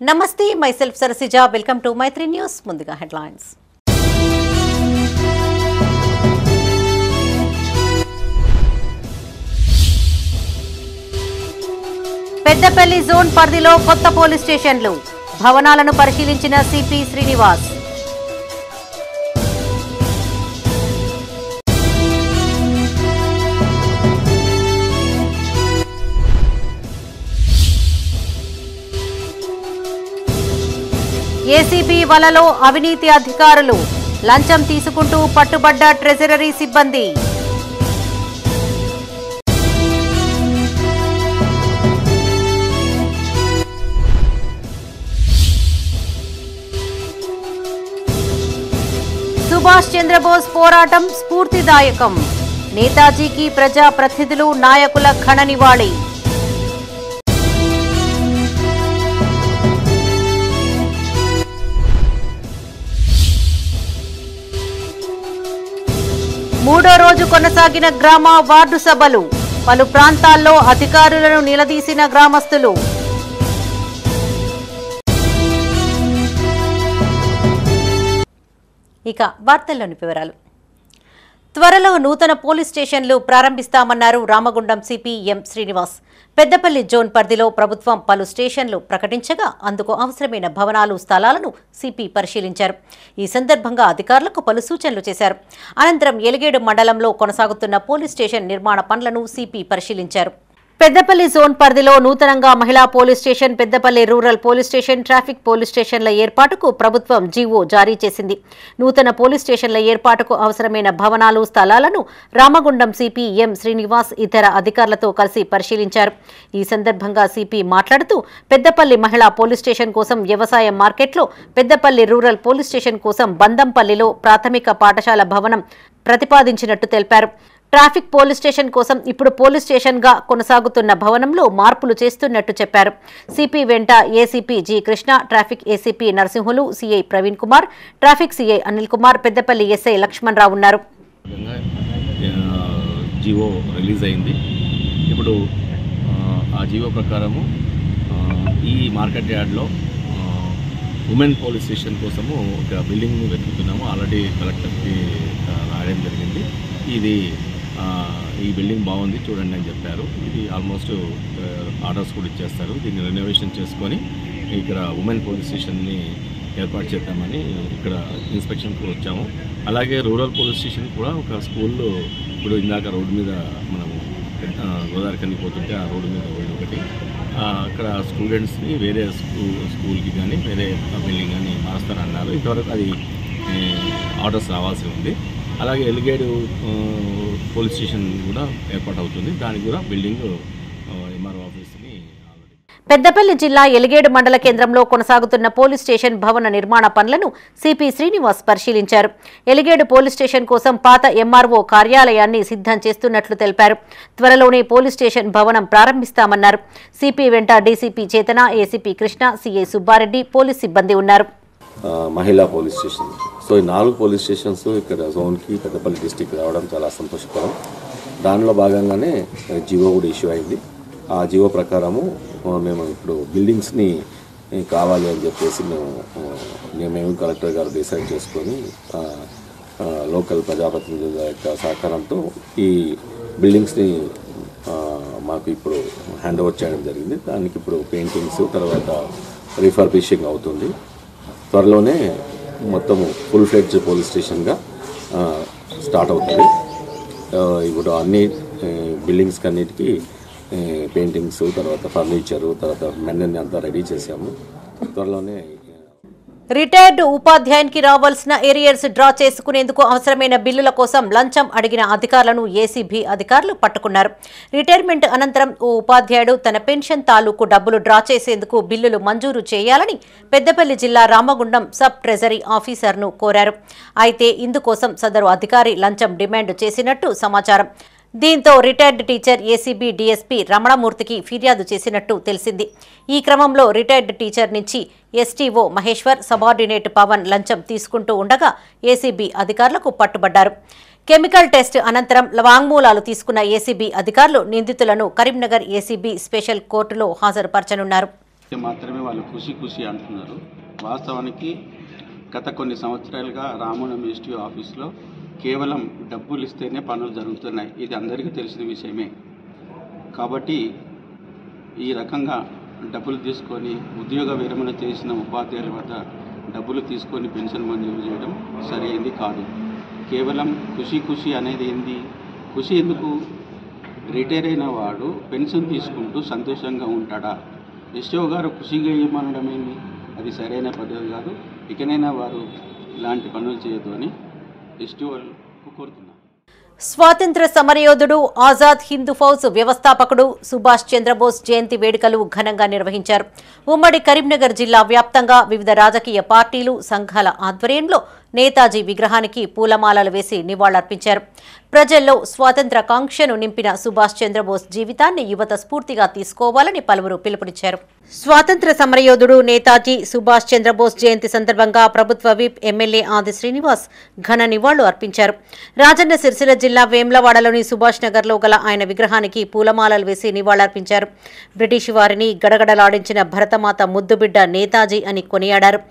నమస్తే myself Sarasija welcome to Maitri News ముందుగా headlines Peddapalli zone పరిధిలో కొత్త పోలీస్ స్టేషన్లు భవనాలను పరిశీలించిన సిపి శ్రీనివాస్ ఏసీబీ వలలో అవినీతి అధికారులు లంచం తీసుకుంటూ పట్టుబడ్డ ట్రెజరీ సిబ్బంది సుభాష్ చంద్రబోస్ పోరాటం స్ఫూర్తిదాయకం నేతాజీకి ప్రజా ప్రతినిధులు నాయకుల ఘన నివాళి మూడో రోజు కొనసాగిన గ్రామ వార్డు సభలు పలు ప్రాంతాల్లో అధికారులను నిలదీసిన గ్రామస్తులు ఇక వార్తల్లోని వివరాలు త్వరలో నూతన పోలీస్ స్టేషన్లు ప్రారంభిస్తామన్నారు రామగుండం సిపి ఎం శ్రీనివాస్ పెద్దపల్లి జోన్ పరిధిలో ప్రభుత్వం పలు స్టేషన్లు ప్రకటించగా అందుకు అవసరమైన భవనాలు స్థలాలను సిపి పరిశీలించారు ఈ సందర్భంగా అధికారులకు పలు సూచనలు చేశారు అనంతరం ఎలిగేడు మండలంలో కొనసాగుతున్న పోలీస్ స్టేషన్ నిర్మాణ పనులను సిపి పరిశీలించారు పెద్దపల్లి జోన్ పరిధిలో నూతనంగా మహిళా police station Peddapalli rural police station traffic police స్టేషన్ల ఏర్పాటుకు ప్రభుత్వం జీవో జారీ చేసింది నూతన పోలీస్ స్టేషన్ల ఏర్పాటుకు అవసరమైన భవనాలు స్థలాలను రామగుండం సిపి ఎం శ్రీనివాస్ ఇతర అధికారులతో కలిసి పరిశీలించారు ఈ సందర్భంగా సిపి మాట్లాడుతూ పెద్దపల్లి మహిళా పోలీస్ స్టేషన్ కోసం వ్యవసాయ మార్కెట్లో పెద్దపల్లి రూరల్ పోలీస్ స్టేషన్ కోసం బందంపల్లిలో ప్రాథమిక పాఠశాల భవనం ప్రతిపాదించినట్టు తెలిపారు ట్రాఫిక్ పోలీస్ స్టేషన్ కోసం ఇప్పుడు పోలీస్ స్టేషన్గా కొనసాగుతున్న భవనంలో మార్పులు చేస్తున్నట్టు చెప్పారు సిపి వెంట ACP G Krishna traffic ACP Narasimhulu CI Praveen Kumar traffic CI Anil Kumar Peddapalli SI Laxman Rao ఉన్నారు జీవో రిలీజ్ అయింది ఇప్పుడు ఆ జీవో ప్రకారము ఈ మార్కెట్ యార్డ్లో ఉమెన్ పోలీస్ స్టేషన్ కోసము ఒక బిల్డింగ్ వెతుకుతున్నాము ఆల్రెడీ కలెక్టర్కి రాయడం జరిగింది ఇది ఈ బిల్డింగ్ బాగుంది చూడండి అని చెప్పారు ఇది ఆల్మోస్ట్ ఆర్డర్స్ కూడా ఇచ్చేస్తారు దీన్ని రెనోవేషన్ చేసుకొని ఇక్కడ ఉమెన్ పోలీస్ స్టేషన్ని ఏర్పాటు చేద్దామని ఇక్కడ ఇన్స్పెక్షన్కి వచ్చాము అలాగే రూరల్ పోలీస్ స్టేషన్ కూడా ఒక స్కూల్లో ఇప్పుడు ఇందాక రోడ్డు మీద మనము గోదావరి కన్నీ పోతుంటే ఆ రోడ్డు మీద ఒకటి అక్కడ స్టూడెంట్స్ని వేరే స్కూల్కి కానీ వేరే బిల్డింగ్ కానీ మారుస్తారన్నారు ఇంతవరకు అది ఆర్డర్స్ రావాల్సి ఉంది అలాగే ఎలిగేడు పోలీస్ స్టేషన్ కూడా ఏర్పాటు అవుతుంది దానికి కూడా బిల్డింగ్ ఎంఆర్ఓ ఆఫీస్ని పెద్దపల్లి జిల్లా ఎలిగేడు మండల కేంద్రంలో కొనసాగుతున్న పోలీస్ స్టేషన్ భవన నిర్మాణ పనులను సిపి శ్రీనివాస్ పరిశీలించారు ఎలిగేడు పోలీస్ స్టేషన్ కోసం పాత ఎంఆర్ఓ కార్యాలయాన్ని సిద్ధం చేస్తున్నట్లు తెలిపారు త్వరలోనే పోలీస్ స్టేషన్ భవనం ప్రారంభిస్తామన్నారు సిపి వెంట DCP Chetana ACP Krishna CI Subbareddy police సిబ్బంది ఉన్నారు మహిళా పోలీస్ స్టేషన్ సో ఈ 4 పోలీస్ స్టేషన్స్ ఇక్కడ జోన్కి పెద్దపల్లి డిస్టిక్ రావడం చాలా సంతోషకరం దానిలో భాగంగానే జీవో కూడా ఇష్యూ అయింది ఆ జీవో ప్రకారము మేము ఇప్పుడు బిల్డింగ్స్ని కావాలి అని చెప్పేసి మేము కలెక్టర్ గారు డిసైడ్ చేసుకొని లోకల్ ప్రజాప్రతినిధుల యొక్క సహకారంతో ఈ బిల్డింగ్స్ని మాకు ఇప్పుడు హ్యాండ్ ఓవర్ చేయడం జరిగింది దానికి ఇప్పుడు పెయింటింగ్స్ తర్వాత రీఫర్బిషింగ్ అవుతుంది త్వరలోనే మొత్తము ఫుల్ ఫ్లెడ్జ్ పోలీస్ స్టేషన్గా స్టార్ట్ అవుతుంది ఇప్పుడు అన్ని బిల్డింగ్స్కి అన్నిటికీ పెయింటింగ్స్ తర్వాత ఫర్నిచరు తర్వాత మెనూని అంతా రెడీ చేసాము త్వరలోనే రిటైర్డ్ ఉపాధ్యాయునికి రావాల్సిన ఏరియర్స్ డ్రా చేసుకునేందుకు అవసరమైన బిల్లుల కోసం లంచం అడిగిన అధికారులను ఏసీబీ అధికారులు పట్టుకున్నారు రిటైర్మెంట్ అనంతరం ఓ ఉపాధ్యాయుడు తన పెన్షన్ తాలూకు డబ్బులు డ్రా చేసేందుకు బిల్లులు మంజూరు చేయాలని పెద్దపల్లి జిల్లా రామగుండం సబ్ ట్రెజరీ ఆఫీసర్ను కోరారు అయితే ఇందుకోసం సదరు అధికారి లంచం డిమాండ్ చేసినట్టు సమాచారం దీంతో రిటైర్డ్ టీచర్ ఏసీబీ డీఎస్పీ రమణమూర్తికి ఫిర్యాదు చేసినట్టు తెలిసింది ఈ క్రమంలో రిటైర్డ్ టీచర్ నుంచి ఎస్టీఓ మహేశ్వర్ సబార్డినేట్ పవన్ లంచం తీసుకుంటూ ఉండగా ఏసీబీ అధికారులకు పట్టుబడ్డారు కెమికల్ టెస్ట్ అనంతరం వాంగ్మూలాలు తీసుకున్న ఏసీబీ అధికారులు నిందితులను కరీంనగర్ ఏసీబీ స్పెషల్ కోర్టులో హాజరుపరచనున్నారు మాత్రమే వాళ్ళు ఖుషి అంటున్నారు. వాస్తవానికి గత కొన్ని సంవత్సరాలుగా రామగుండం ఎస్టీ ఆఫీస్లో కేవలం డబ్బులు ఇస్తేనే పనులు జరుగుతున్నాయి. ఇది అందరికీ తెలిసిన విషయమే. కాబట్టి ఈ రకంగా డబ్బులు తీసుకొని ఉద్యోగ విరమణ చేసిన ఉపాధ్యాయుల వద్ద డబ్బులు తీసుకొని పెన్షన్ మంజూరు చేయడం సరైనది కాదు. కేవలం ఖుషి అనేది ఏంది? ఖుషి ఎందుకు? రిటైర్ అయిన వాడు పెన్షన్ తీసుకుంటూ సంతోషంగా ఉంటాడా? ఎస్టీఓ గారు ఖుషిగా ఏమనడం ఏంది? అది సరైన పద్ధతి కాదు. ఇకనైనా వారు ఇలాంటి పనులు చేయొద్దు అని ఎస్టీఓలకు కోరుతున్నారు. స్వాతంత్ర సమరయోధుడు ఆజాద్ హిందూ ఫౌజ్ వ్యవస్థాపకుడు సుభాష్ చంద్రబోస్ జయంతి వేడుకలు ఘనంగా నిర్వహించారు. ఉమ్మడి కరీంనగర్ జిల్లా వ్యాప్తంగా వివిధ రాజకీయ పార్టీలు, సంఘాల ఆధ్వర్యంలో నేతాజీ విగ్రహానికి పూలమాలలు వేసి నివాళులర్పించారు. ప్రజల్లో స్వాతంత్ర కాంక్షను నింపిన సుభాష్ చంద్రబోస్ జీవితాన్ని యువత స్ఫూర్తిగా తీసుకోవాలని పలువురు పిలుపునిచ్చారు. స్వాతంత్ర సమరయోధుడు నేతాజీ సుభాష్ చంద్రబోస్ జయంతి సందర్భంగా ప్రభుత్వ విప్ ఎమ్మెల్యే ఆది శ్రీనివాస్ ఘన నివాళులు అర్పించారు. రాజన్న సిరిసిల్ల జిల్లా వేమ్లవాడలోని సుభాష్ నగర్లో గల ఆయన విగ్రహానికి పూలమాలలు వేసి నివాళులర్పించారు. బ్రిటిష్ వారిని గడగడలాడించిన భరతమాత ముద్దుబిడ్డ నేతాజీ అని కొనియాడారు.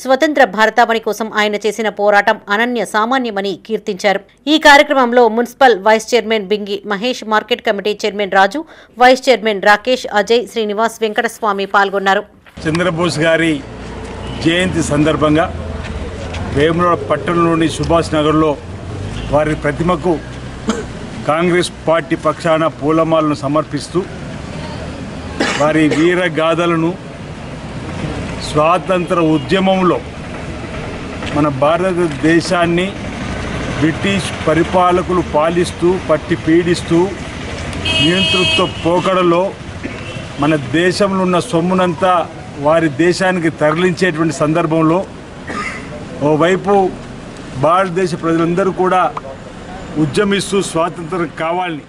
స్వతంత్ర భారతావని కోసం ఆయన చేసిన పోరాటం అనన్య సామాన్యమని కీర్తించారు. ఈ కార్యక్రమంలో municipal vice chairman Bingi Mahesh, market committee chairman Raju, vice chairman Rakesh, Ajay, Srinivas, Venkataswamy పాల్గొన్నారు. చంద్రబోస్ గారి జయంతి సందర్భంగా వేములవాడ పట్టణంలోని సుభాష్ నగర్లో వారి ప్రతిమకు కాంగ్రెస్ పార్టీ పక్షాన పూలమాలను సమర్పిస్తూ వారి వీర గాథలను, స్వాతంత్ర ఉద్యమంలో మన భారతదేశాన్ని బ్రిటిష్ పరిపాలకులు పాలిస్తూ పట్టి పీడిస్తూ నియంతృత్వ పోకడలో మన దేశంలో ఉన్న సొమ్మునంతా వారి దేశానికి తరలించేటువంటి సందర్భంలో ఓవైపు భారతదేశ ప్రజలందరూ కూడా ఉద్యమిస్తూ స్వాతంత్రం కావాలని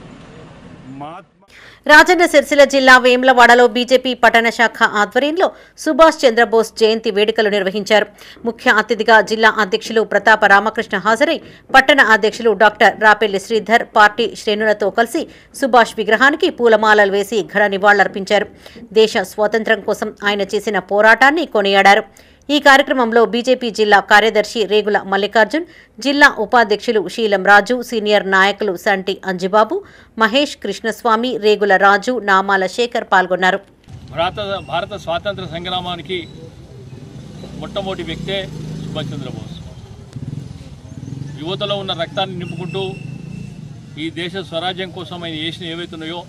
రాజన్న సిరిసిల్ల జిల్లా వేమ్లవాడలో బీజేపీ పట్టణ శాఖ ఆధ్వర్యంలో సుభాష్ చంద్రబోస్ జయంతి వేడుకలు నిర్వహించారు. ముఖ్య అతిథిగా జిల్లా అధ్యక్షులు ప్రతాప రామకృష్ణ హాజరై పట్టణ అధ్యక్షులు డాక్టర్ రాపెల్లి శ్రీధర్ పార్టీ శ్రేణులతో కలిసి సుభాష్ విగ్రహానికి పూలమాలలు వేసి ఘన నివాళులర్పించారు. దేశ స్వాతంత్ర్యం కోసం ఆయన చేసిన పోరాటాన్ని కొనియాడారు. ఈ కార్యక్రమంలో బీజేపీ జిల్లా కార్యదర్శి రేగుల మల్లికార్జున్, జిల్లా ఉపాధ్యక్షులు శీలం రాజు, సీనియర్ నాయకులు సంటి అంజిబాబు, మహేష్, కృష్ణస్వామి, రేగుల రాజు, నామాల శేఖర్ పాల్గొన్నారు. భారత స్వాతంత్ర సంగ్రామానికి మొట్టమొదటి వ్యక్తే సుభాష్ చంద్రబోస్. యువతలో ఉన్న రక్తాన్ని నింపుకుంటూ ఈ దేశ స్వరాజ్యం కోసం ఆయన చేసిన ఏవైతున్నాయో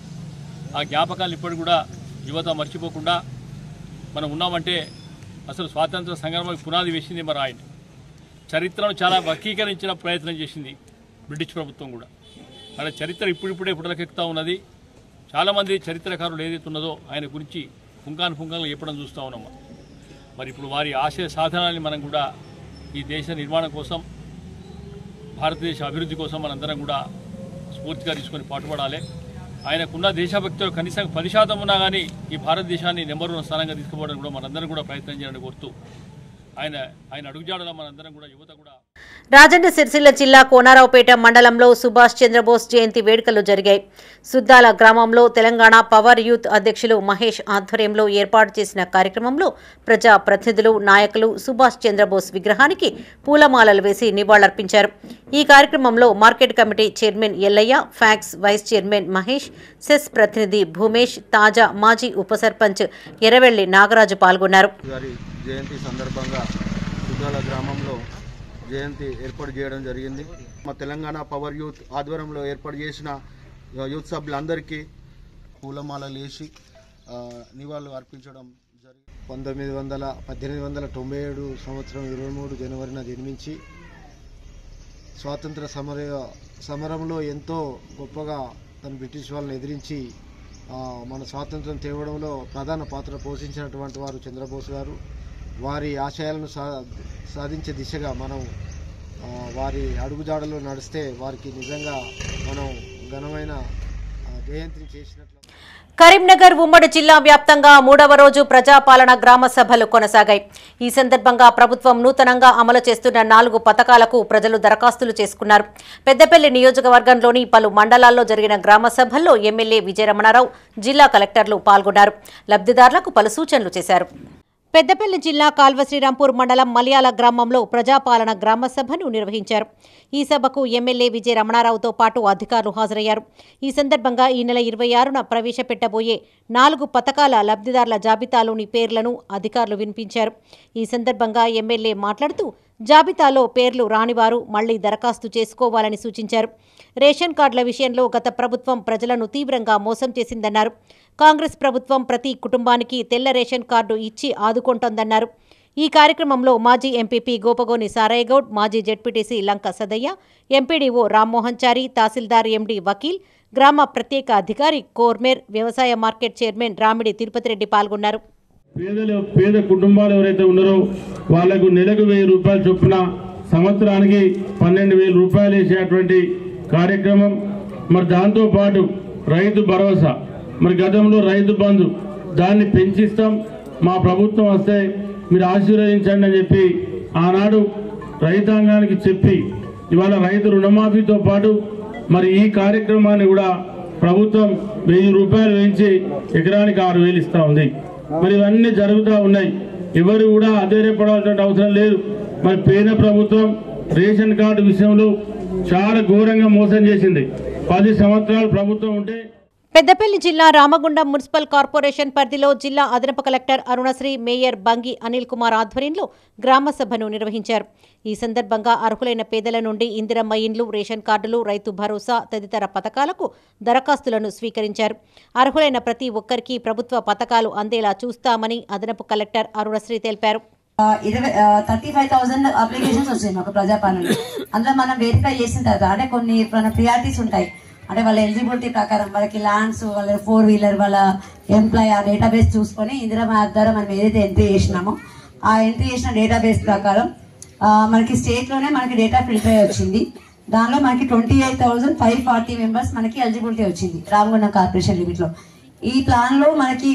ఆ జ్ఞాపకాలు ఇప్పటికి కూడా యువత మర్చిపోకుండా మనం ఉన్నామంటే అసలు స్వాతంత్ర సంగ్రామానికి పునాది వేసింది మరి ఆయన. చరిత్రను చాలా వర్గీకరించిన ప్రయత్నం చేసింది బ్రిటిష్ ప్రభుత్వం కూడా. మన చరిత్ర ఇప్పుడిప్పుడే పుటలకెక్కుతూ ఉన్నది. చాలామంది చరిత్రకారులు ఏదైతే ఉన్నదో ఆయన గురించి పుంకానుపుంకంగా చెప్పడం చూస్తూ ఉన్నాము. మరి ఇప్పుడు వారి ఆశయ సాధనాన్ని మనం కూడా ఈ దేశ నిర్మాణం కోసం, భారతదేశ అభివృద్ధి కోసం మనందరం కూడా స్ఫూర్తిగా తీసుకొని పాటుపడాలి. ఆయనకున్న దేశభక్తిలో కనీసం 10% ఉన్నా కానీ ఈ భారతదేశాన్ని నెంబర్ 1 స్థానంగా తీసుకుపోవడానికి కూడా మనందరం కూడా ప్రయత్నం చేయాలని కోరుతూ ఆయన అడుగుజాడలో మనందరం కూడా యువత కూడా. రాజన్న సిరిసిల్ల జిల్లా కోనారావుపేట మండలంలో సుభాష్ చంద్రబోస్ జయంతి వేడుకలు జరిగాయి. సుద్దాల గ్రామంలో తెలంగాణ పవర్ యూత్ అధ్యక్షులు మహేష్ ఆధ్వర్యంలో ఏర్పాటు చేసిన కార్యక్రమంలో ప్రజా ప్రతినిధులు, నాయకులు సుభాష్ చంద్రబోస్ విగ్రహానికి పూలమాలలు వేసి నివాళులర్పించారు. ఈ కార్యక్రమంలో market committee chairman Ellaiah, PACS vice chairman Mahesh, CESS ప్రతినిధి భూమేష్, తాజా మాజీ ఉప సర్పంచ్ ఎర్రవెల్లి నాగరాజు పాల్గొన్నారు. జయంతి సందర్భంగా సుద్దాల గ్రామంలో జయంతి ఏర్పాటు చేయడం జరిగింది. మా తెలంగాణ పవర్ యూత్ ఆధ్వర్యంలో ఏర్పాటు చేసిన యూత్ సభ్యులందరికీ పూలమాలలు వేసి నివాళులు అర్పించడం జరిగింది. 1897 సంవత్సరం 23 జనవరిన జన్మించి స్వాతంత్ర సమరంలో ఎంతో గొప్పగా తను బ్రిటిష్ వాళ్ళని ఎదిరించి మన స్వాతంత్రం తేవడంలో ప్రధాన పాత్ర పోషించినటువంటి వారు చంద్రబోస్ గారు. వారి ఆశయాలను సాధించే దిశగా మనం వారి అడుగుజాడలో నడిస్తే వారికి నిజంగా మనం ఘనమైన జయంతిని చేసినట్లు. కరీంనగర్ ఉమ్మడి జిల్లా వ్యాప్తంగా 3వ రోజు ప్రజాపాలన గ్రామ సభలు కొనసాగాయి. ఈ సందర్భంగా ప్రభుత్వం నూతనంగా అమలు చేస్తున్న 4 పథకాలకు ప్రజలు దరఖాస్తులు చేసుకున్నారు. పెద్దపల్లి నియోజకవర్గంలోని పలు మండలాల్లో జరిగిన గ్రామ సభల్లో ఎమ్మెల్యే విజయరమణారావు, జిల్లా కలెక్టర్లు పాల్గొన్నారు. లబ్ధిదారులకు పలు సూచనలు చేశారు. పెద్దపల్లి జిల్లా కాల్వ శ్రీరాంపూర్ మండలం మలయాల గ్రామంలో ప్రజాపాలన గ్రామ సభను నిర్వహించారు. ఈ సభకు ఎమ్మెల్యే విజయ రమణారావుతో పాటు అధికారులు హాజరయ్యారు. ఈ సందర్భంగా ఈ నెల 26న ప్రవేశపెట్టబోయే 4 పథకాల లబ్ధిదారుల జాబితాలోని పేర్లను అధికారులు వినిపించారు. ఈ సందర్భంగా ఎమ్మెల్యే మాట్లాడుతూ జాబితాలో పేర్లు రానివారు మళ్లీ దరఖాస్తు చేసుకోవాలని సూచించారు. రేషన్ కార్డుల విషయంలో గత ప్రభుత్వం ప్రజలను తీవ్రంగా మోసం చేసిందన్నారు. కాంగ్రెస్ ప్రభుత్వం ప్రతి కుటుంబానికి తెల్ల రేషన్ కార్డు ఇచ్చి ఆదుకుంటోందన్నారు. ఈ కార్యక్రమంలో మాజీ ఎంపీపీ గోపగోని సారయ్యగౌడ్, మాజీ జెడ్పీటీసీ లంక సదయ్య, ఎంపీడీఓ రామ్మోహన్ చారి, తహసీల్దార్ ఎండీ వకీల్, గ్రామ ప్రత్యేక అధికారి కోర్మేర్, వ్యవసాయ మార్కెట్ చైర్మన్ రామిడి తిరుపతిరెడ్డి పాల్గొన్నారు. పేద కుటుంబాలు ఎవరైతే ఉన్నారో వాళ్లకు నెలకు 1000 రూపాయల చొప్పున సంవత్సరానికి 12,000 రూపాయలు వేసేటువంటి కార్యక్రమం. మరి దాంతో పాటు రైతు భరోసా, మరి గతంలో రైతు బంధు దాన్ని పెంచిస్తాం, మా ప్రభుత్వం వస్తే మీరు ఆశీర్వదించండి అని చెప్పి ఆనాడు రైతాంగానికి చెప్పి ఇవాళ రైతు రుణమాఫీతో పాటు మరి ఈ కార్యక్రమాన్ని కూడా ప్రభుత్వం 1000 రూపాయలు వేయించి ఎకరానికి 6,000 ఇస్తా ఉంది. మరి ఇవన్నీ జరుగుతూ ఉన్నాయి. ఎవరు కూడా ఆశ్చర్యపడాల్సిన అవసరం లేదు. మరి పేద ప్రభుత్వం రేషన్ కార్డు విషయంలో చాలా ఘోరంగా మోసం చేసింది. 10 సంవత్సరాలు ప్రభుత్వం ఉంటే. పెద్దపల్లి జిల్లా రామగుండం మున్సిపల్ కార్పొరేషన్ పరిధిలో జిల్లా అదనపు కలెక్టర్ అరుణశ్రీ, మేయర్ బంగి అనిల్ కుమార్ ఆధ్వర్యంలో గ్రామ సభను నిర్వహించారు. ఈ సందర్భంగా అర్హులైన పేదల నుండి ఇందిరమ్మ ఇండ్లు, రేషన్ కార్డులు, రైతు భరోసా తదితర పథకాలకు దరఖాస్తులను స్వీకరించారు. అర్హులైన ప్రతి ఒక్కరికి ప్రభుత్వ పథకాలు అందేలా చూస్తామని అదనపు కలెక్టర్ అరుణశ్రీ తెలిపారు. 35,000 అప్లికేషన్స్ వచ్చాయి మాకు ప్రజాపాలన. అందులో మనం వెరిఫై చేసిన తర్వాత అంటే కొన్ని ప్రియారిటీస్ ఉంటాయి. అంటే వాళ్ళ ఎలిజిబిలిటీ ప్రకారం వాళ్ళకి ల్యాండ్స్, వాళ్ళ 4 వీలర్, వాళ్ళ ఎంప్లాయ్ ఆ డేటాబేస్ చూసుకొని ఇందిరా యాప్ ద్వారా మనం ఏదైతే ఎంట్రీ చేసినామో ఆ ఎంట్రీ చేసిన డేటాబేస్ ప్రకారం మనకి స్టేట్లోనే మనకి డేటా ఫిల్టర్ అయ్యి వచ్చింది. దానిలో మనకి 28,540 మెంబర్స్ మనకి ఎలిజిబిలిటీ వచ్చింది రామగుండం కార్పొరేషన్ లిమిట్లో. ఈ ప్లాన్లో మనకి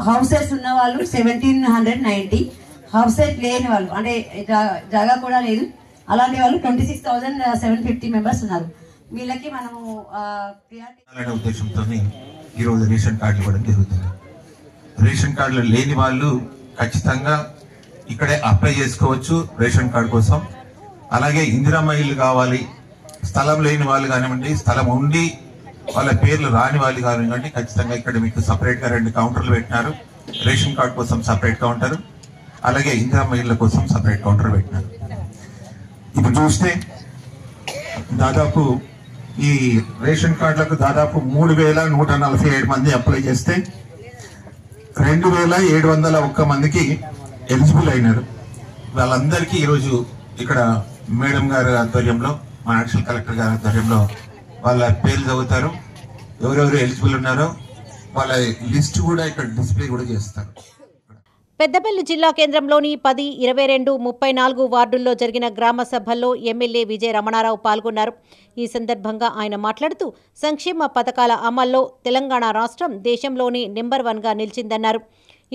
హౌసెస్ ఉన్న వాళ్ళు 1790, హౌసెస్ లేని వాళ్ళు అంటే జాగా కూడా లేదు అలాంటి వాళ్ళు 26,750 మెంబర్స్ ఉన్నారు. వీళ్ళకి మనము ఉద్దేశంతో ఈరోజు రేషన్ కార్డులు ఇవ్వడం జరుగుతుంది. రేషన్ కార్డులు లేని వాళ్ళు ఖచ్చితంగా ఇక్కడే అప్లై చేసుకోవచ్చు రేషన్ కార్డు కోసం. అలాగే ఇందిరమ్మ ఇల్లు కావాలి, స్థలం లేని వాళ్ళు కానివ్వండి, స్థలం ఉండి వాళ్ళ పేర్లు రాని వాళ్ళు కానివ్వండి, ఖచ్చితంగా ఇక్కడ మీకు సపరేట్ గా 2 కౌంటర్లు పెట్టినారు. రేషన్ కార్డు కోసం సపరేట్ కౌంటర్, అలాగే ఇందిరమ్మ ఇళ్ల కోసం సపరేట్ కౌంటర్ పెట్టినారు. ఇప్పుడు చూస్తే దాదాపు ఈ రేషన్ కార్డులకు దాదాపు 3,147 మంది అప్లై చేస్తే 2,701 మందికి ఎలిజిబుల్ అయినారు. వాళ్ళందరికీ ఈరోజు ఇక్కడ మేడం గారి ఆధ్వర్యంలో, మన అడిషనల్ కలెక్టర్ గారి ఆధ్వర్యంలో వాళ్ళ పేర్లు చదువుతారు. ఎవరెవరు ఎలిజిబుల్ ఉన్నారో వాళ్ళ లిస్ట్ కూడా ఇక్కడ డిస్ప్లే కూడా చేస్తారు. పెద్దపల్లి జిల్లా కేంద్రంలోని 10, 22, 34 వార్డుల్లో జరిగిన గ్రామ సభల్లో ఎమ్మెల్యే విజయ రమణారావు పాల్గొన్నారు. ఈ సందర్భంగా ఆయన మాట్లాడుతూ సంక్షేమ పథకాల అమల్లో తెలంగాణ రాష్ట్రం దేశంలోనే నెంబర్ 1గా నిలిచిందన్నారు.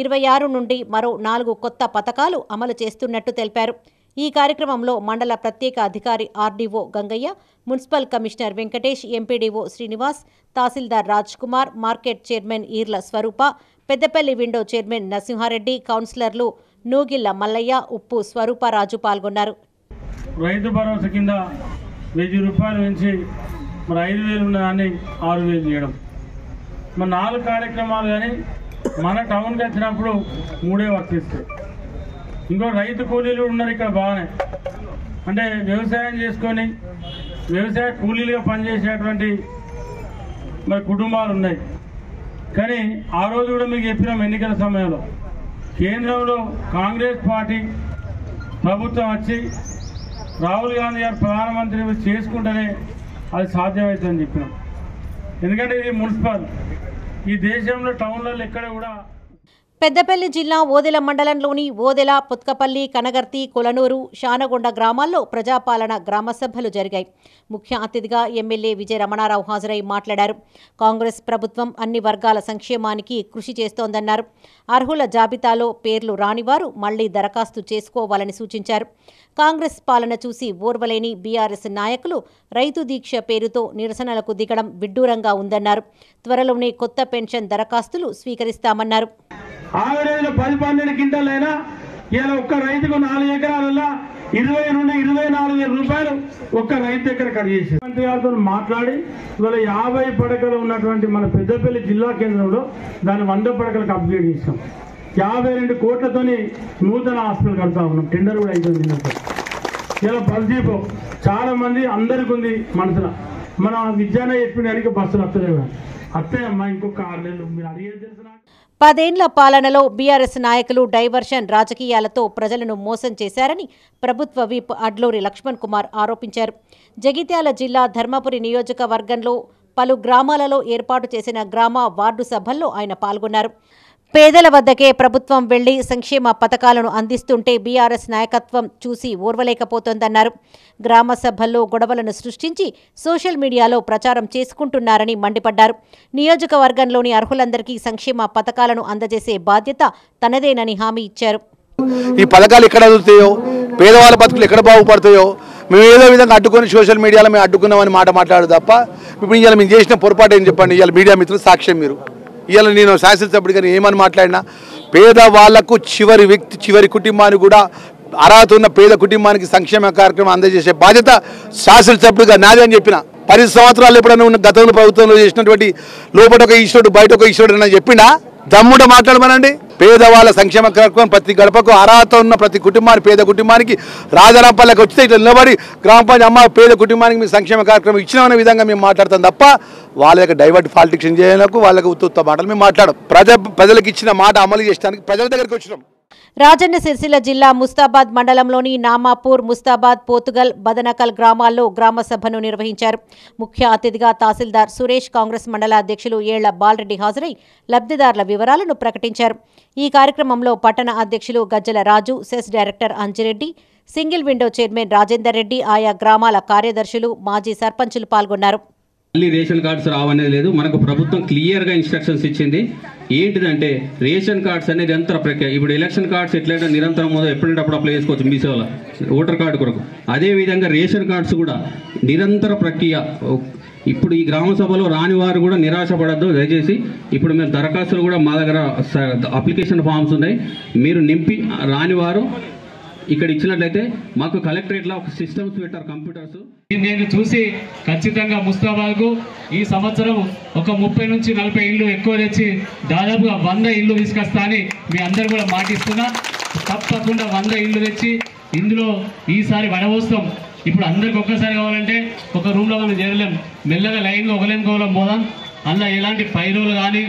26 నుండి మరో 4 కొత్త పథకాలు అమలు చేస్తున్నట్టు తెలిపారు. ఈ కార్యక్రమంలో మండల ప్రత్యేక అధికారి RDO Gangaiah, municipal commissioner Venkatesh, MPDO Srinivas, tahsildar Raj Kumar, market chairman Eerla Swaroopa, Peddapalli window chairman Narasimhareddy, కౌన్సిలర్లు నూగిళ్ల మల్లయ్య, ఉప్పు స్వరూపరాజు పాల్గొన్నారు. రైతు భరోసా కింద 1000 రూపాయలు పెంచి మరి 5,000 ఉన్నదాన్ని 6,000 చేయడం, మరి 4 కార్యక్రమాలు కానీ మన టౌన్కి వచ్చినప్పుడు 3 వర్తిస్తాయి. ఇంకో రైతు కూలీలు ఉన్నారు ఇక్కడ బాగానే, అంటే వ్యవసాయం చేసుకొని వ్యవసాయ కూలీలుగా పనిచేసేటువంటి మరి కుటుంబాలు ఉన్నాయి. కానీ ఆ రోజు కూడా మీకు చెప్పినాం, ఎన్నికల సమయంలో కేంద్రంలో కాంగ్రెస్ పార్టీ ప్రభుత్వం వచ్చి రాహుల్ గాంధీ గారు ప్రధానమంత్రి చేసుకుంటేనే అది సాధ్యమవుతుందని చెప్పినాం. ఎందుకంటే ఇది మున్సిపల్, ఈ దేశంలో టౌన్లలో ఎక్కడ కూడా. పెద్దపల్లి జిల్లా ఓదెల మండలంలోని ఓదెల, పుత్కపల్లి, కనగర్తి, కొలనూరు, శానగొండ గ్రామాల్లో ప్రజాపాలన గ్రామ సభలు జరిగాయి. ముఖ్య అతిథిగా ఎమ్మెల్యే విజయ రమణారావు హాజరై మాట్లాడారు. కాంగ్రెస్ ప్రభుత్వం అన్ని వర్గాల సంక్షేమానికి కృషి చేస్తోందన్నారు. అర్హుల జాబితాలో పేర్లు రానివారు మళ్లీ దరఖాస్తు చేసుకోవాలని సూచించారు. కాంగ్రెస్ పాలన చూసి ఓర్వలేని బీఆర్ఎస్ నాయకులు రైతు దీక్ష పేరుతో నిరసనలకు దిగడం విడ్డూరంగా ఉందన్నారు. త్వరలోనే కొత్త పెన్షన్ దరఖాస్తులు స్వీకరిస్తామన్నారు. ఆవిడైనా 10-12 క్వింటాలైనా ఇలా ఒక్క రైతుకు 4 ఎకరాలలో 20 నుండి 24,000 రూపాయలు ఒక్క రైతు దగ్గర కట్ చేసి మంత్రి గారితో మాట్లాడి ఇవాళ 50 పడకలు ఉన్నటువంటి మన పెద్దపల్లి జిల్లా కేంద్రంలో దాన్ని 100 పడకలకు అప్గ్రేడ్ చేసాం. 52 కోట్లతోని నూతన హాస్పిటల్ కడతా ఉన్నాం. టెండర్ కూడా అయిపోయింది. ఇలా బస్ డిపో చాలా మంది అందరికి ఉంది మనసులో. మన విద్యాన చెప్పిన బస్సులు వస్తలేవు. అత్తయ్యమ్మా ఇంకొక 6 నెలలు మీరు అడిగేది తెలుసు. 10 ఏళ్ల పాలనలో బీఆర్ఎస్ నాయకులు డైవర్షన్ రాజకీయాలతో ప్రజలను మోసం చేశారని ప్రభుత్వ విప్ అడ్లూరి లక్ష్మణ్ కుమార్ ఆరోపించారు. జగిత్యాల జిల్లా ధర్మపురి నియోజకవర్గంలో పలు గ్రామాలలో ఏర్పాటు చేసిన గ్రామ వార్డు సభల్లో ఆయన పాల్గొన్నారు. పేదల వద్దకే ప్రభుత్వం వెళ్లి సంక్షేమ పథకాలను అందిస్తుంటే బీఆర్ఎస్ నాయకత్వం చూసి ఓర్వలేకపోతోందన్నారు. గ్రామ సభల్లో గొడవలను సృష్టించి సోషల్ మీడియాలో ప్రచారం చేసుకుంటున్నారని మండిపడ్డారు. నియోజకవర్గంలోని అర్హులందరికీ సంక్షేమ పథకాలను అందజేసే బాధ్యత తనదేనని హామీ ఇచ్చారు. ఈ పథకాలు ఎక్కడ అందుతాయో, పేదవాళ్ళ బతుకులు ఎక్కడ బాగుపడతాయో మేము ఏదో విధంగా అడ్డుకొని సోషల్ మీడియాలో మేము అడ్డుకున్నామని మాట తప్ప ఇప్పుడు ఇవాళ మేము చేసిన పొరపాటు ఏం చెప్పండి. ఇవాళ మీడియా మిత్రులు సాక్ష్యం మీరు. ఇవాళ నేను శాసనసభ్యుడిగా ఏమని మాట్లాడినా పేదవాళ్లకు చివరి కుటుంబానికి కూడా అర్హత ఉన్న పేద కుటుంబానికి సంక్షేమ కార్యక్రమం అందజేసే బాధ్యత శాసనసభ్యుడిగా నాదే అని చెప్పిన. 10 సంవత్సరాలు ఎప్పుడైనా ఉన్న గతంలో ప్రభుత్వంలో చేసినటువంటి లోపల ఒక ఈశ్వరుడు బయట ఒక ఈశ్వరుడు అని చెప్పినా దమ్ముడ మాట్లాడమనండి. పేదవాళ్ళ సంక్షేమ కార్యక్రమం ప్రతి గడపకు అర్హత ఉన్న ప్రతి కుటుంబానికి పేద కుటుంబానికి రాజరాంపల్లకి వచ్చితే ఇట్లా నిలబడి గ్రామ పంచాయతీ అమ్మ పేద కుటుంబానికి మేము సంక్షేమ కార్యక్రమం ఇచ్చినామనే విధంగా మేము మాట్లాడతాం తప్ప వాళ్ళ యొక్క డైవర్ట్ పాలిటిక్స్ చేయడానికి వాళ్ళకి ఉత్తుత్త మాటలు మేము మాట్లాడం. ప్రజలకు ఇచ్చిన మాట అమలు చేయడానికి ప్రజల దగ్గరికి వచ్చినాం. రాజన్న సిరిసిల్ల జిల్లా ముస్తాబాద్ మండలంలోని నామాపూర్, ముస్తాబాద్, పోతుగల్, బదనకల్ గ్రామాల్లో గ్రామ సభను నిర్వహించారు. ముఖ్య అతిథిగా తహసీల్దార్ సురేష్, కాంగ్రెస్ మండల అధ్యక్షులు ఏళ్ల బాలరెడ్డి హాజరై లబ్ధిదారుల వివరాలను ప్రకటించారు. ఈ కార్యక్రమంలో పట్టణ అధ్యక్షులు Gajjala Raju, CESS director Anjireddy, single window chairman Rajender Reddy, ఆయా గ్రామాల కార్యదర్శులు, మాజీ సర్పంచులు పాల్గొన్నారు. మళ్ళీ రేషన్ కార్డ్స్ రావనేది లేదు. మనకు ప్రభుత్వం క్లియర్గా ఇన్స్ట్రక్షన్స్ ఇచ్చింది. ఏంటిదంటే రేషన్ కార్డ్స్ అనేది నిరంతర ప్రక్రియ. ఇప్పుడు ఎలక్షన్ కార్డ్స్ ఎట్లయితే నిరంతరం ఎప్పుడంటే అప్పుడు అప్లై చేసుకోవచ్చు మీ సేవలో ఓటర్ కార్డు కొరకు. అదేవిధంగా రేషన్ కార్డ్స్ కూడా నిరంతర ప్రక్రియ. ఇప్పుడు ఈ గ్రామ సభలో రాని వారు కూడా నిరాశపడద్దు దయచేసి. ఇప్పుడు మేము దరఖాస్తులు కూడా మా దగ్గర అప్లికేషన్ ఫామ్స్ ఉన్నాయి, మీరు నింపి రాని వారు ఇక్కడ ఇచ్చినట్లయితే మాకు కలెక్టరేట్లో ఒక సిస్టమ్స్ పెట్టారు, కంప్యూటర్స్. నేను చూసి ఖచ్చితంగా ముస్తాబాద్కు ఈ సంవత్సరం ఒక 30 నుంచి 40 ఇళ్ళు ఎక్కువ తెచ్చి దాదాపుగా 100 ఇళ్ళు తీసుకొస్తా అని మీ అందరు కూడా మాటిస్తున్నా. తప్పకుండా 100 ఇళ్ళు తెచ్చి ఇందులో ఈసారి వడవస్తాం. ఇప్పుడు అందరికి ఒక్కసారి కావాలంటే ఒక రూమ్లో మనం చేరలేం. మెల్లగా లైన్గా ఒకలేనుకోవడం పోదాం. అందులో ఎలాంటి పైరులు కానీ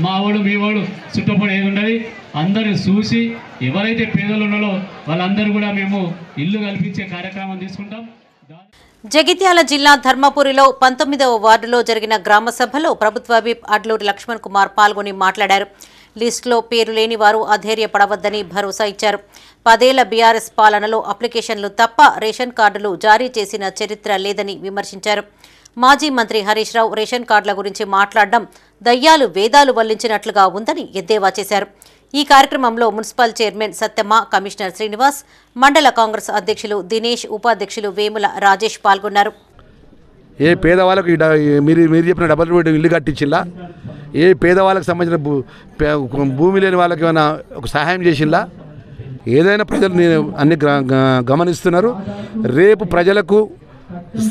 మా వాడు మీ వాడు చుట్టపడి ఏది ఉండదు. అందరూ చూసి ఎవరైతే పేదలు ఉన్నారో వాళ్ళందరూ కూడా మేము ఇల్లు కల్పించే కార్యక్రమం తీసుకుంటాం. జగిత్యాల జిల్లా ధర్మపురిలో 19వ వార్డులో జరిగిన గ్రామ సభలో ప్రభుత్వ విప్ అడ్లూరి లక్ష్మణ్ కుమార్ పాల్గొని మాట్లాడారు. లిస్టులో పేరు లేని వారు అధైర్యపడవద్దని భరోసా ఇచ్చారు. 10 ఏళ్ల బీఆర్ఎస్ పాలనలో అప్లికేషన్లు తప్ప రేషన్ కార్డులు జారీ చేసిన చరిత్ర లేదని విమర్శించారు. మాజీ మంత్రి హరీష్ రావు రేషన్ కార్డుల గురించి మాట్లాడడం దయ్యాలు వేదాలు వల్లించినట్లుగా ఉందని ఎద్దేవా చేశారు. ఈ కార్యక్రమంలో municipal chairman Satyamma, commissioner Srinivas, మండల కాంగ్రెస్ అధ్యక్షులు దినేష్, ఉపాధ్యక్షులు వేముల రాజేష్ పాల్గొన్నారు. ఏ పేదవాళ్ళకు మీరు చెప్పిన డబుల్ బెడ్రూమ్ ఇల్లు కట్టించిల్లా? ఏ పేదవాళ్ళకి సంబంధించిన భూమి లేని వాళ్ళకి ఏమైనా ఒక సహాయం చేసిల్లా? ఏదైనా ప్రజలు అన్ని గమనిస్తున్నారు. రేపు ప్రజలకు